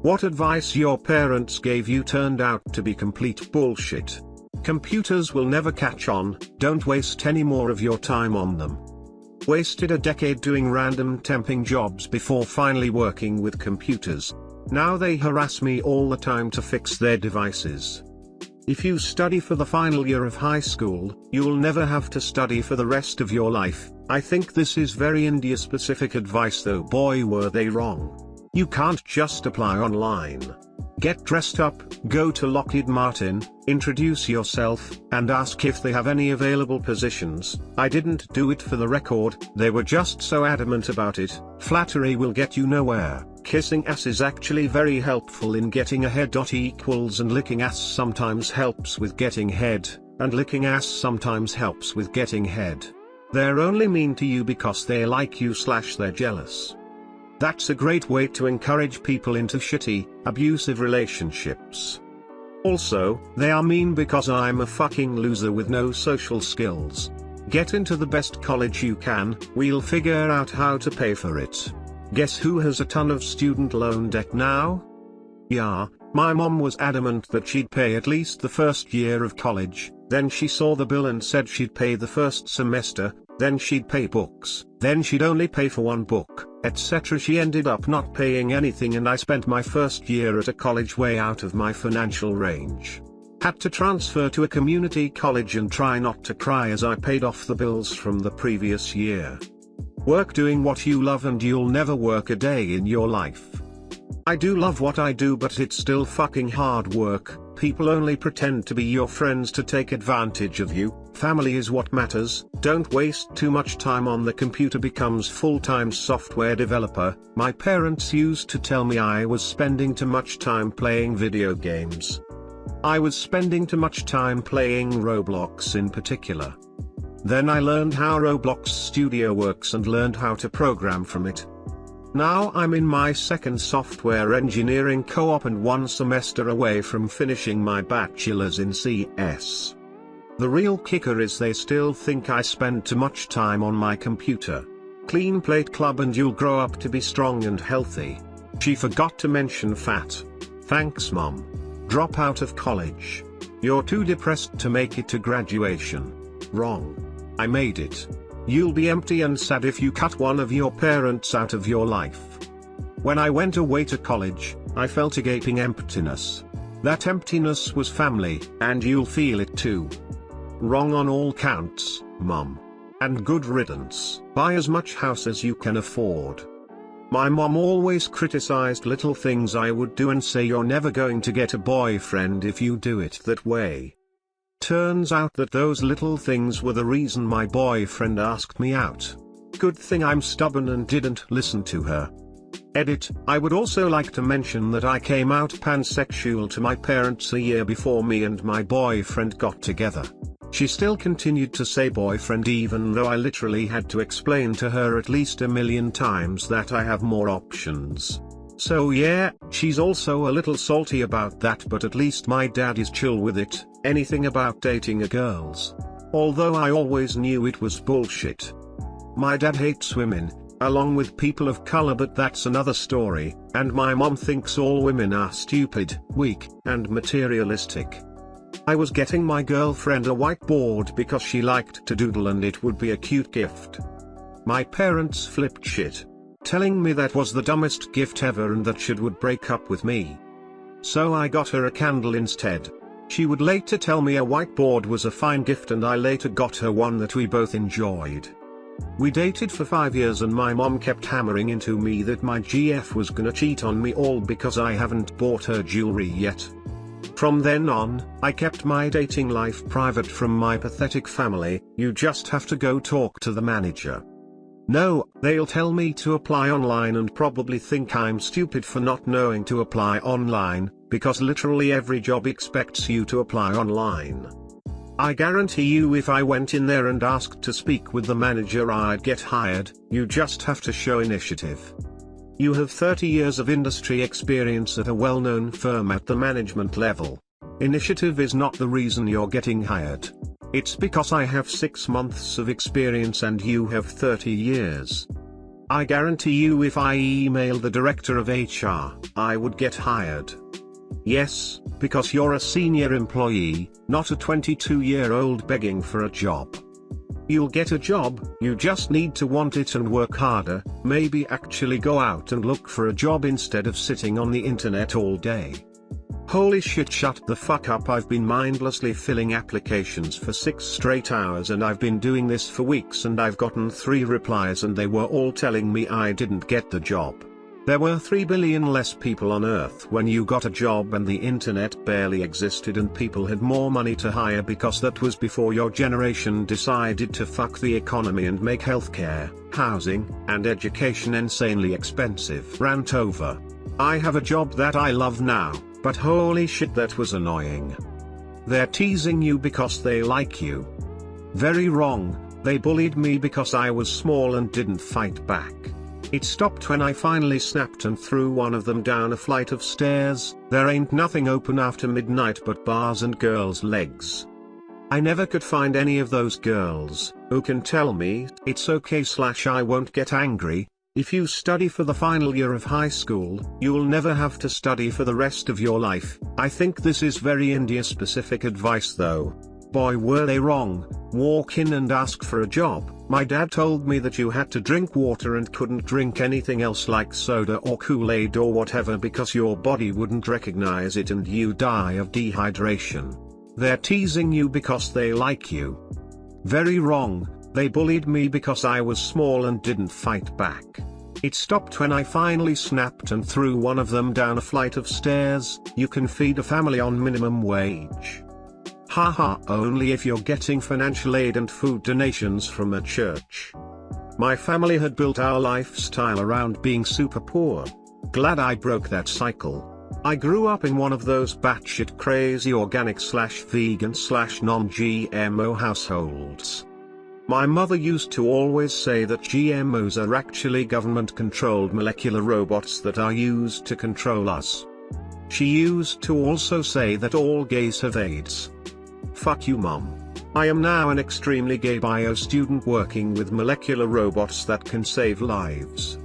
What advice your parents gave you turned out to be complete bullshit. Computers will never catch on, don't waste any more of your time on them. Wasted a decade doing random temping jobs before finally working with computers. Now they harass me all the time to fix their devices. If you study for the final year of high school, you'll never have to study for the rest of your life. I think this is very India-specific advice, though boy were they wrong. You can't just apply online. Get dressed up, go to Lockheed Martin, introduce yourself, and ask if they have any available positions. I didn't do it for the record, they were just so adamant about it. Flattery will get you nowhere. Kissing ass is actually very helpful in getting ahead. And licking ass sometimes helps with getting head, and licking ass sometimes helps with getting head. They're only mean to you because they like you / they're jealous. That's a great way to encourage people into shitty, abusive relationships. Also, they are mean because I'm a fucking loser with no social skills. Get into the best college you can, we'll figure out how to pay for it. Guess who has a ton of student loan debt now? Yeah, my mom was adamant that she'd pay at least the first year of college, then she saw the bill and said she'd pay the first semester, then she'd pay books, then she'd only pay for one book, etc. She ended up not paying anything, and I spent my first year at a college way out of my financial range. Had to transfer to a community college and try not to cry as I paid off the bills from the previous year. Work doing what you love and you'll never work a day in your life. I do love what I do, but it's still fucking hard work. People only pretend to be your friends to take advantage of you. Family is what matters. Don't waste too much time on the computer. Becomes full-time software developer. My parents used to tell me I was spending too much time playing video games. I was spending too much time playing Roblox in particular. Then I learned how Roblox Studio works and learned how to program from it. Now I'm in my second software engineering co-op and one semester away from finishing my bachelor's in CS. The real kicker is they still think I spend too much time on my computer. Clean plate club and you'll grow up to be strong and healthy. She forgot to mention fat. Thanks mom. Drop out of college. You're too depressed to make it to graduation. Wrong. I made it. You'll be empty and sad if you cut one of your parents out of your life. When I went away to college, I felt a gaping emptiness. That emptiness was family, and you'll feel it too. Wrong on all counts, mom. And good riddance. Buy as much house as you can afford. My mom always criticized little things I would do and say you're never going to get a boyfriend if you do it that way. Turns out that those little things were the reason my boyfriend asked me out. Good thing I'm stubborn and didn't listen to her. Edit. I would also like to mention that I came out pansexual to my parents a year before me and my boyfriend got together. She still continued to say boyfriend even though I literally had to explain to her at least a million times that I have more options. So yeah, she's also a little salty about that, but at least my dad is chill with it. Anything about dating a girls. Although I always knew it was bullshit. My dad hates women, along with people of color, but that's another story, and my mom thinks all women are stupid, weak, and materialistic. I was getting my girlfriend a whiteboard because she liked to doodle and it would be a cute gift. My parents flipped shit, telling me that was the dumbest gift ever and that she would break up with me. So I got her a candle instead. She would later tell me a whiteboard was a fine gift, and I later got her one that we both enjoyed. We dated for 5 years and my mom kept hammering into me that my GF was gonna cheat on me, all because I haven't bought her jewelry yet. From then on, I kept my dating life private from my pathetic family. You just have to go talk to the manager. No, they'll tell me to apply online and probably think I'm stupid for not knowing to apply online, because literally every job expects you to apply online. I guarantee you if I went in there and asked to speak with the manager I'd get hired. You just have to show initiative. You have 30 years of industry experience at a well-known firm at the management level. Initiative is not the reason you're getting hired. It's because I have 6 months of experience and you have 30 years. I guarantee you if I emailed the director of HR, I would get hired. Yes, because you're a senior employee, not a 22-year-old begging for a job. You'll get a job, you just need to want it and work harder, maybe actually go out and look for a job instead of sitting on the internet all day. Holy shit, shut the fuck up. I've been mindlessly filling applications for 6 straight hours and I've been doing this for weeks and I've gotten 3 replies and they were all telling me I didn't get the job. There were 3 billion less people on Earth when you got a job and the internet barely existed and people had more money to hire because that was before your generation decided to fuck the economy and make healthcare, housing, and education insanely expensive. Rant over. I have a job that I love now, but holy shit that was annoying. They're teasing you because they like you. Very wrong, they bullied me because I was small and didn't fight back. It stopped when I finally snapped and threw one of them down a flight of stairs. There ain't nothing open after midnight but bars and girls' legs. I never could find any of those girls who can tell me it's okay / I won't get angry. If you study for the final year of high school, you'll never have to study for the rest of your life. I think this is very India-specific advice though. Boy were they wrong. Walk in and ask for a job. My dad told me that you had to drink water and couldn't drink anything else like soda or Kool-Aid or whatever because your body wouldn't recognize it and you die of dehydration. They're teasing you because they like you. Very wrong, they bullied me because I was small and didn't fight back. It stopped when I finally snapped and threw one of them down a flight of stairs. You can feed a family on minimum wage. Haha, only if you're getting financial aid and food donations from a church. My family had built our lifestyle around being super poor. Glad I broke that cycle. I grew up in one of those batshit crazy organic / vegan / non-GMO households. My mother used to always say that GMOs are actually government-controlled molecular robots that are used to control us. She used to also say that all gays have AIDS. Fuck you, mom. I am now an extremely gay bio student working with molecular robots that can save lives.